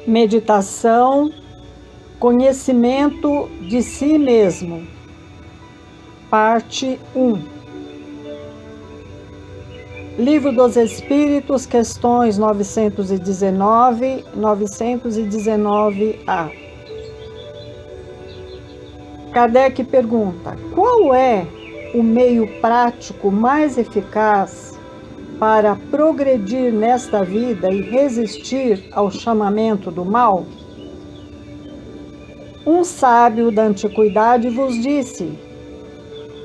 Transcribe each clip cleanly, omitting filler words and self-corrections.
Meditação, conhecimento de si mesmo. Parte 1. Livro dos Espíritos, questões 919, 919A. Kardec pergunta: qual é o meio prático mais eficaz para progredir nesta vida e resistir ao chamamento do mal? Um sábio da antiguidade vos disse: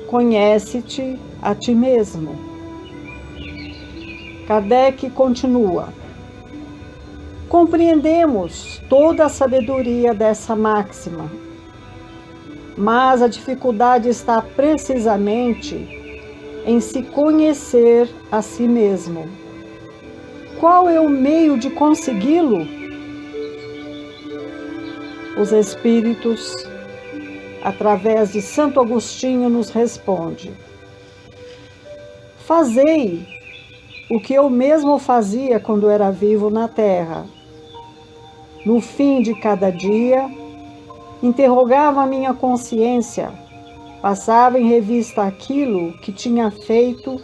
conhece-te a ti mesmo. Kardec continua: compreendemos toda a sabedoria dessa máxima, mas a dificuldade está precisamente em se conhecer a si mesmo. Qual é o meio de consegui-lo? Os Espíritos, através de Santo Agostinho, nos responde: fazei o que eu mesmo fazia quando era vivo na terra. No fim de cada dia, interrogava a minha consciência, passava em revista aquilo que tinha feito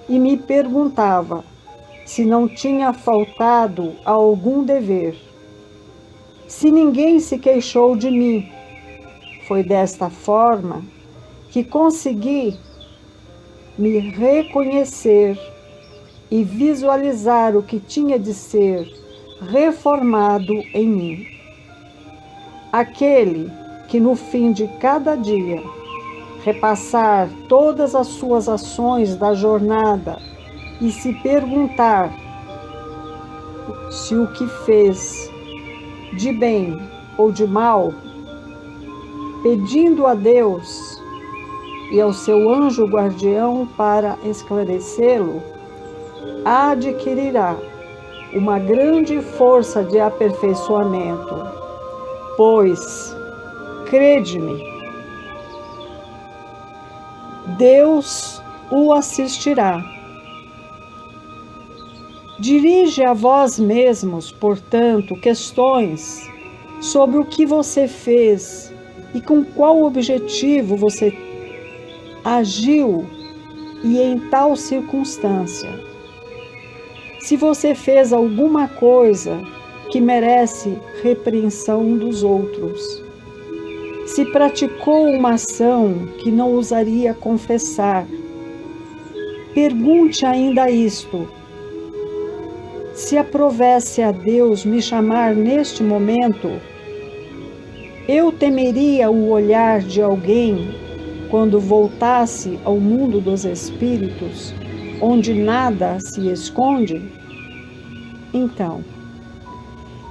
e me perguntava se não tinha faltado a algum dever, se ninguém se queixou de mim. Foi desta forma que consegui me reconhecer e visualizar o que tinha de ser reformado em mim. Aquele que no fim de cada dia repassar todas as suas ações da jornada e se perguntar se o que fez de bem ou de mal, pedindo a Deus e ao seu anjo guardião para esclarecê-lo, adquirirá uma grande força de aperfeiçoamento, pois, crede-me, Deus o assistirá. Dirige a vós mesmos, portanto, questões sobre o que você fez e com qual objetivo você agiu e em tal circunstância. Se você fez alguma coisa que merece repreensão dos outros, se praticou uma ação que não ousaria confessar, pergunte ainda isto: se aprovesse a Deus me chamar neste momento, eu temeria o olhar de alguém quando voltasse ao mundo dos espíritos, onde nada se esconde? Então,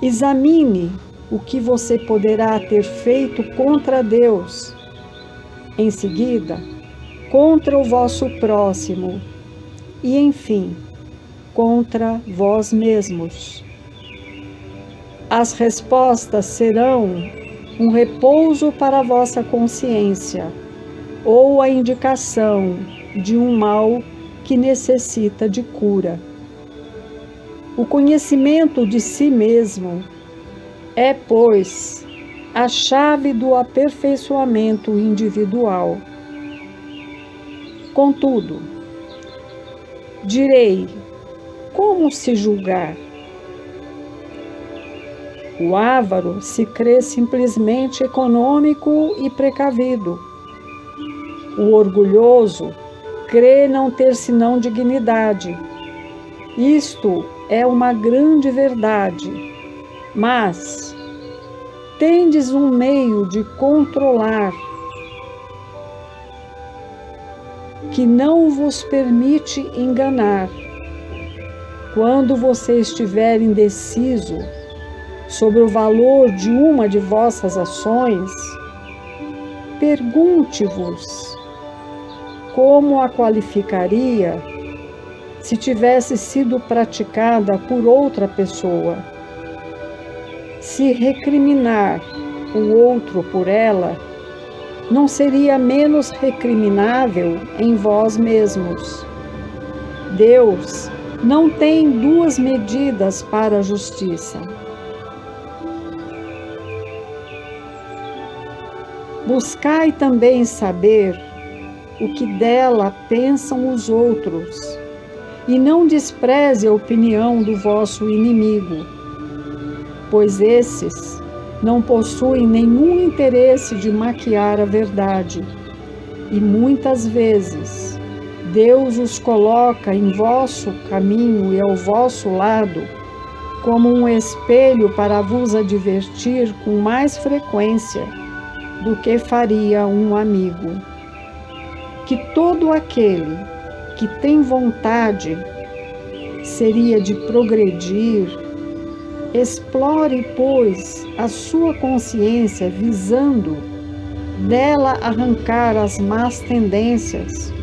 examine o que você poderá ter feito contra Deus, em seguida, contra o vosso próximo e, enfim, contra vós mesmos. As respostas serão um repouso para a vossa consciência ou a indicação de um mal que necessita de cura. O conhecimento de si mesmo é, pois, a chave do aperfeiçoamento individual. Contudo, direi: como se julgar? O avaro se crê simplesmente econômico e precavido. O orgulhoso crê não ter senão dignidade. Isto é uma grande verdade, mas tendes um meio de controlar que não vos permite enganar. Quando você estiver indeciso sobre o valor de uma de vossas ações, pergunte-vos como a qualificaria se tivesse sido praticada por outra pessoa. Se recriminar o outro por ela, não seria menos recriminável em vós mesmos. Deus não tem duas medidas para a justiça. Buscai também saber o que dela pensam os outros, e não despreze a opinião do vosso inimigo, pois esses não possuem nenhum interesse de maquiar a verdade, e muitas vezes Deus os coloca em vosso caminho e ao vosso lado como um espelho para vos advertir com mais frequência do que faria um amigo. Que todo aquele que tem vontade seria de progredir, explore, pois, a sua consciência visando dela arrancar as más tendências,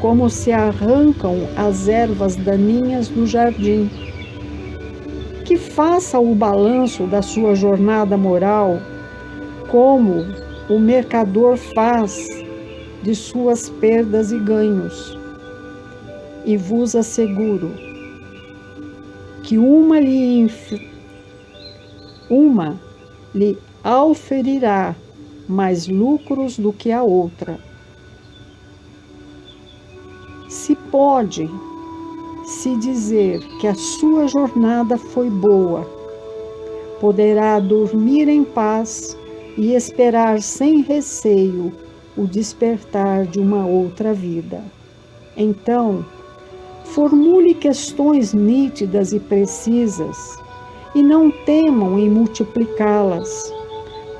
como se arrancam as ervas daninhas do jardim. Que faça o balanço da sua jornada moral, como o mercador faz de suas perdas e ganhos. E vos asseguro que uma lhe auferirá mais lucros do que a outra. Se pode se dizer que a sua jornada foi boa, poderá dormir em paz e esperar sem receio o despertar de uma outra vida. Então, formule questões nítidas e precisas e não temam em multiplicá-las.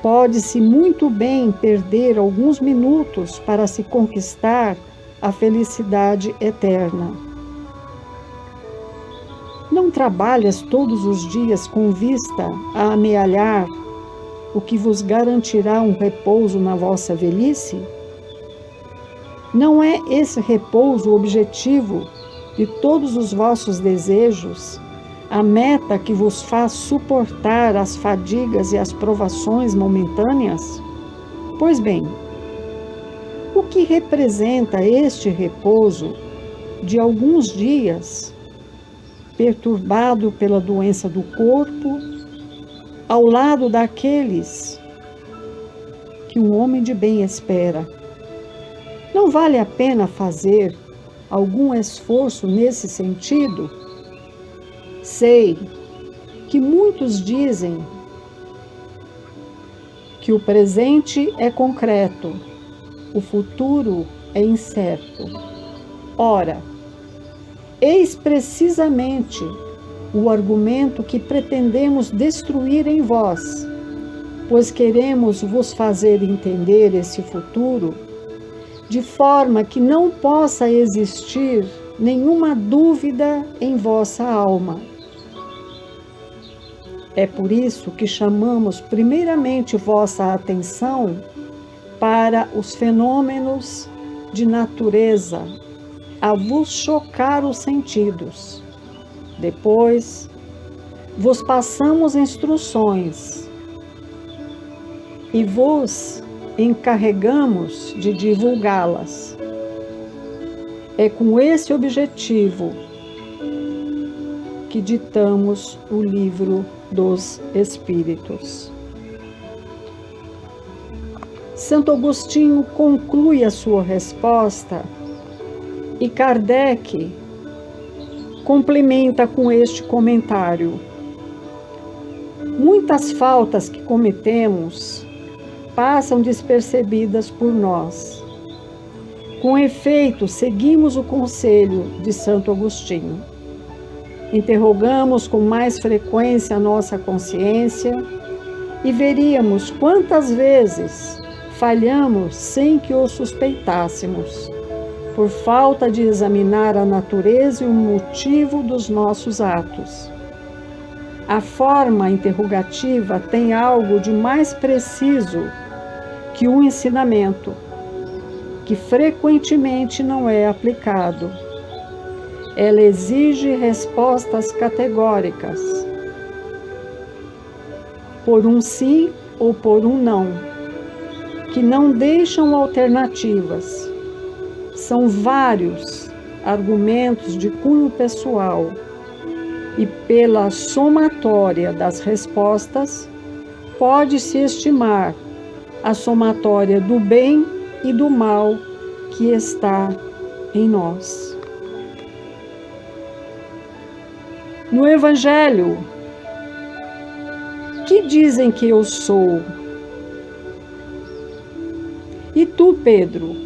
Pode-se muito bem perder alguns minutos para se conquistar a felicidade eterna. Não trabalhas todos os dias com vista a amealhar o que vos garantirá um repouso na vossa velhice? Não é esse repouso o objetivo de todos os vossos desejos, a meta que vos faz suportar as fadigas e as provações momentâneas? Pois bem, o que representa este repouso de alguns dias, perturbado pela doença do corpo, ao lado daqueles que um homem de bem espera? Não vale a pena fazer algum esforço nesse sentido? Sei que muitos dizem que o presente é concreto, o futuro é incerto. Ora, eis precisamente o argumento que pretendemos destruir em vós, pois queremos vos fazer entender esse futuro de forma que não possa existir nenhuma dúvida em vossa alma. É por isso que chamamos primeiramente vossa atenção para os fenômenos de natureza, a vos chocar os sentidos. Depois, vos passamos instruções e vos encarregamos de divulgá-las. É com esse objetivo que ditamos o Livro dos Espíritos. Santo Agostinho conclui a sua resposta e Kardec complementa com este comentário: muitas faltas que cometemos passam despercebidas por nós. Com efeito, seguimos o conselho de Santo Agostinho. Interrogamos com mais frequência a nossa consciência e veríamos quantas vezes falhamos sem que o suspeitássemos, por falta de examinar a natureza e o motivo dos nossos atos. A forma interrogativa tem algo de mais preciso que um ensinamento, que frequentemente não é aplicado. Ela exige respostas categóricas, por um sim ou por um não, que não deixam alternativas. São vários argumentos de cunho pessoal e, pela somatória das respostas, pode-se estimar a somatória do bem e do mal que está em nós. No Evangelho, que dizem que eu sou? E tu, Pedro,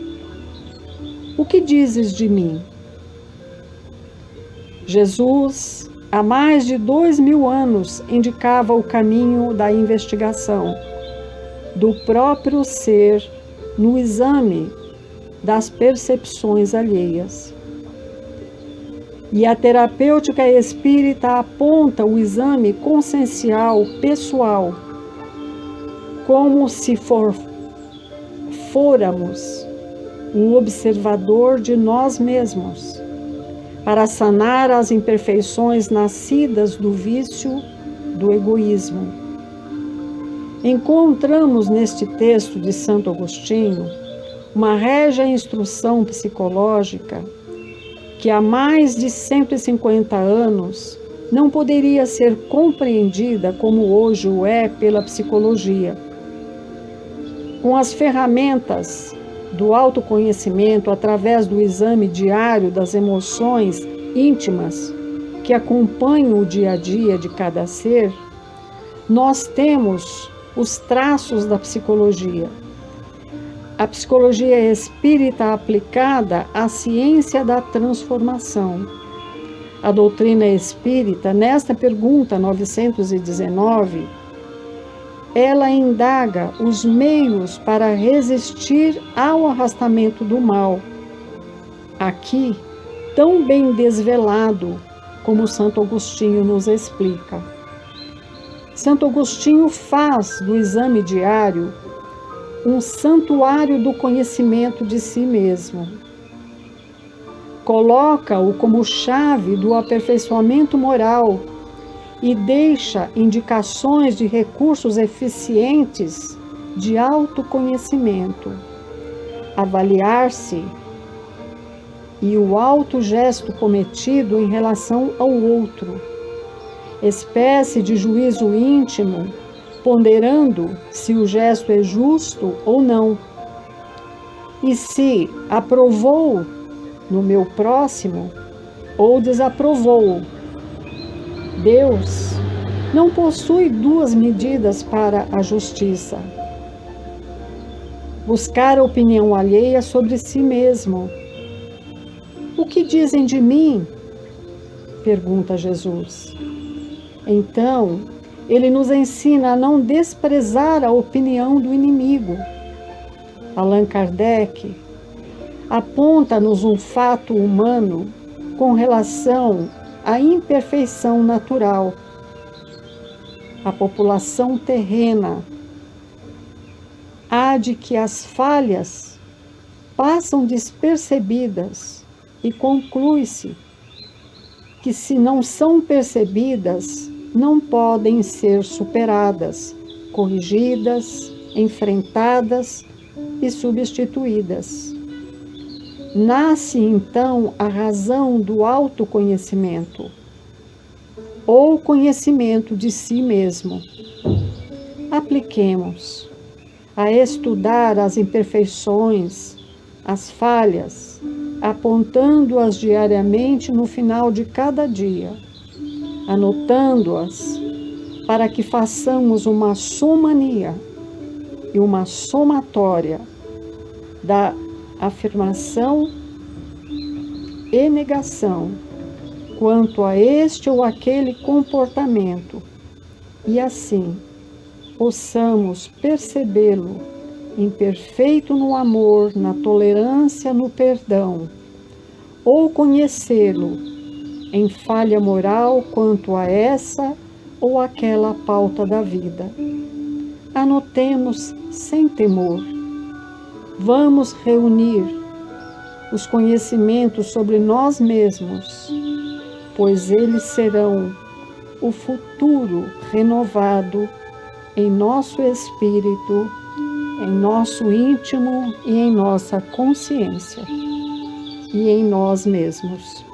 o que dizes de mim? Jesus, há mais de 2000 anos, indicava o caminho da investigação do próprio ser no exame das percepções alheias. E a terapêutica espírita aponta o exame consciencial pessoal como se fôramos um observador de nós mesmos, para sanar as imperfeições nascidas do vício do egoísmo. Encontramos neste texto de Santo Agostinho uma régia instrução psicológica que há mais de 150 anos não poderia ser compreendida como hoje o é pela psicologia. Com as ferramentas do autoconhecimento através do exame diário das emoções íntimas que acompanham o dia a dia de cada ser, nós temos os traços da psicologia. A psicologia espírita aplicada à ciência da transformação. A doutrina espírita, nesta pergunta 919, ela indaga os meios para resistir ao arrastamento do mal, aqui tão bem desvelado como Santo Agostinho nos explica. Santo Agostinho faz do exame diário um santuário do conhecimento de si mesmo. Coloca-o como chave do aperfeiçoamento moral e deixa indicações de recursos eficientes de autoconhecimento, avaliar-se e o autogesto cometido em relação ao outro, espécie de juízo íntimo, ponderando se o gesto é justo ou não, e se aprovou no meu próximo ou desaprovou. Deus não possui duas medidas para a justiça. Buscar a opinião alheia sobre si mesmo. O que dizem de mim? Pergunta Jesus. Então, ele nos ensina a não desprezar a opinião do inimigo. Allan Kardec aponta-nos um fato humano com relação à imperfeição natural. A população terrena há de que as falhas passam despercebidas e conclui-se que, se não são percebidas, não podem ser superadas, corrigidas, enfrentadas e substituídas. Nasce então a razão do autoconhecimento, ou conhecimento de si mesmo. Apliquemos a estudar as imperfeições, as falhas, apontando-as diariamente no final de cada dia, anotando-as, para que façamos uma somania e uma somatória da afirmação e negação quanto a este ou aquele comportamento, e assim possamos percebê-lo imperfeito no amor, na tolerância, no perdão, ou conhecê-lo em falha moral quanto a essa ou aquela pauta da vida. Anotemos sem temor. Vamos reunir os conhecimentos sobre nós mesmos, pois eles serão o futuro renovado em nosso espírito, em nosso íntimo e em nossa consciência, e em nós mesmos.